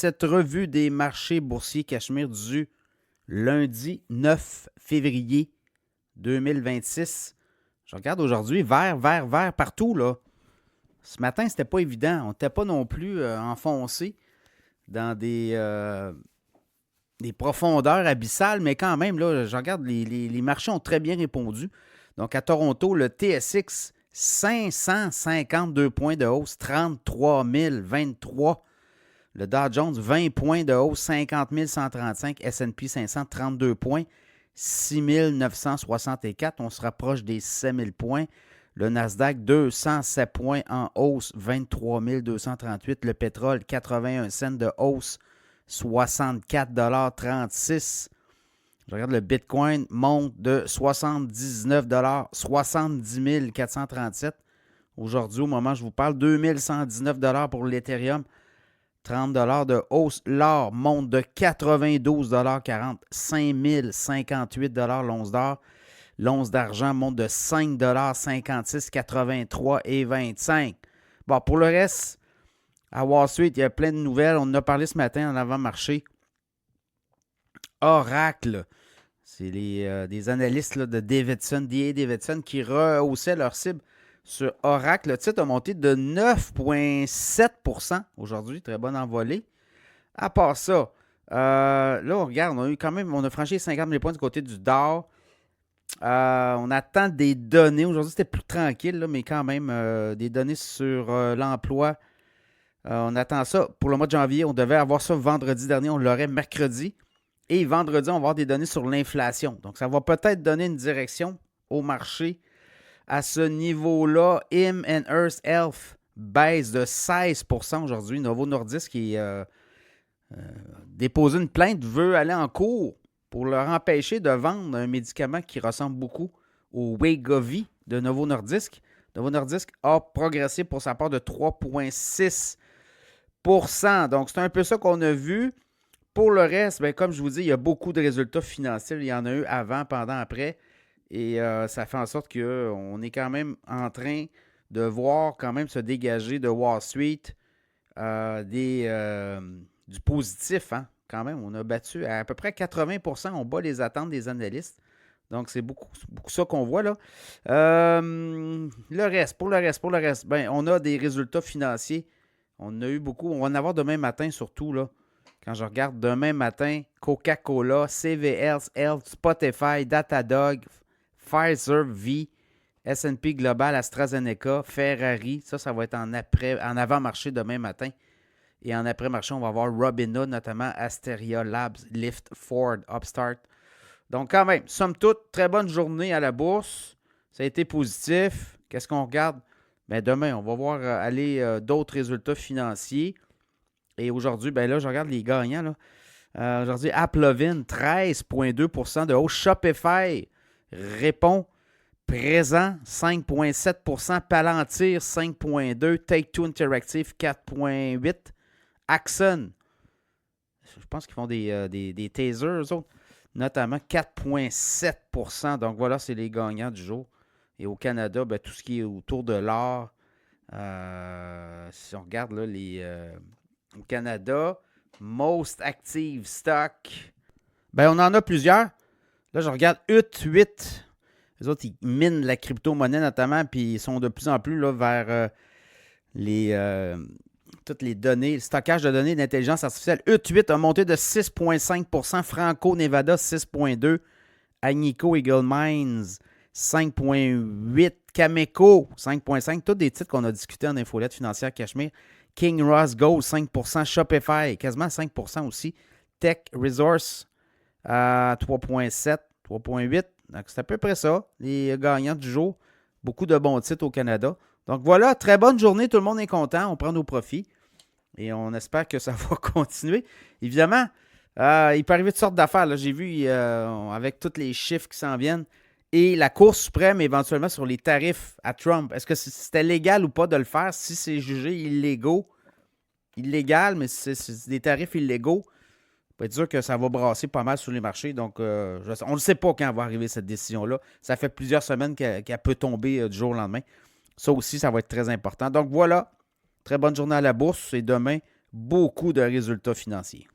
cette revue des marchés boursiers Cachemire du lundi 9 février 2026. Je regarde aujourd'hui, vert partout, là. Ce matin, c'était pas évident. On n'était pas non plus enfoncé dans des profondeurs abyssales, mais quand même, là, je regarde, les marchés ont très bien répondu. Donc, à Toronto, le TSX, 552 points de hausse, 33 023. Le Dow Jones, 20 points de hausse, 50 135. S&P 500, 32 points, 6 964. On se rapproche des 7 000 points. Le Nasdaq, 207 points en hausse, 23 238. Le pétrole, 81 cents de hausse, 64,36 $. Je regarde le Bitcoin, monte de 79 $, 70 437. Aujourd'hui, au moment où je vous parle, 2119 $ pour l'Ethereum, 30 $ de hausse. L'or monte de 92,40 $, 5058 $ l'once d'or. L'once d'argent monte de 5 $ 56, 83 et 25. Bon, pour le reste, à Wall Street, il y a plein de nouvelles. On en a parlé ce matin en avant-marché. Oracle, c'est des analystes là, de Davidson, D.A. Davidson, qui rehaussaient leur cible sur Oracle. Le titre a monté de 9,7 % aujourd'hui. Très bonne envolée. À part ça, là, on regarde, on a franchi les 50 000 points du côté du Dow. On attend des données. Aujourd'hui, c'était plus tranquille, là, mais quand même, des données sur l'emploi. On attend ça pour le mois de janvier. On devait avoir ça vendredi dernier. On l'aurait mercredi. Et vendredi, on va avoir des données sur l'inflation. Donc, ça va peut-être donner une direction au marché. À ce niveau-là, Im & Earth Health baisse de 16 % aujourd'hui. Novo Nordisk qui déposé une plainte, veut aller en cours pour leur empêcher de vendre un médicament qui ressemble beaucoup au Wegovy de Novo Nordisk. Novo Nordisk a progressé pour sa part de 3,6 %. Donc, c'est un peu ça qu'on a vu. Pour le reste, bien, comme je vous dis, il y a beaucoup de résultats financiers. Il y en a eu avant, pendant, après. Et ça fait en sorte qu'on est quand même en train de voir quand même se dégager de Wall Street du positif. Hein? Quand même, on a battu à peu près 80 %. On bat les attentes des analystes. Donc, c'est beaucoup ça qu'on voit là. Pour le reste, ben, on a des résultats financiers. On a eu beaucoup. On va en avoir demain matin surtout là. Quand je regarde demain matin, Coca-Cola, CVS Health, Spotify, Datadog, Pfizer, V, S&P Global, AstraZeneca, Ferrari. Ça va être en avant-marché demain matin. Et en après-marché, on va avoir Robinhood, notamment Asteria Labs, Lyft, Ford, Upstart. Donc quand même, somme toute, très bonne journée à la bourse. Ça a été positif. Qu'est-ce qu'on regarde? Bien, demain, on va voir aller d'autres résultats financiers. Et aujourd'hui, ben là, je regarde les gagnants. Là. Aujourd'hui, AppLovin, 13,2 % de hausse. Shopify répond présent, 5,7 %. Palantir, 5,2 %. Take-Two Interactive, 4,8 %. Axon, je pense qu'ils font des tasers, eux autres, notamment 4,7 %. Donc voilà, c'est les gagnants du jour. Et au Canada, ben, tout ce qui est autour de l'or, si on regarde là, au Canada, Most Active Stock, ben, on en a plusieurs. Là, je regarde UT8. Les autres, ils minent la crypto-monnaie notamment, puis ils sont de plus en plus là, vers toutes les données, le stockage de données d'intelligence artificielle. UT8 a monté de 6,5 %. Franco-Nevada, 6,2 %. Agnico Eagle Mines, 5,8 %. Cameco, 5,5 %. Tous des titres qu'on a discutés en infolette financière Cachemire. King Ross Gold, 5 %. Shopify, quasiment 5 % aussi. Tech Resource, 3,7 %, 3,8 %. Donc, c'est à peu près ça, les gagnants du jour. Beaucoup de bons titres au Canada. Donc, voilà, très bonne journée. Tout le monde est content. On prend nos profits. Et on espère que ça va continuer. Évidemment, il peut arriver toutes sortes d'affaires. Là. J'ai vu, avec tous les chiffres qui s'en viennent, et la Cour suprême, éventuellement, sur les tarifs à Trump. Est-ce que c'était légal ou pas de le faire? Si c'est jugé illégal, mais si c'est des tarifs illégaux, on peut être sûr que ça va brasser pas mal sur les marchés. Donc, on ne sait pas quand va arriver cette décision-là. Ça fait plusieurs semaines qu'elle peut tomber du jour au lendemain. Ça aussi, ça va être très important. Donc, voilà. Très bonne journée à la bourse. Et demain, beaucoup de résultats financiers.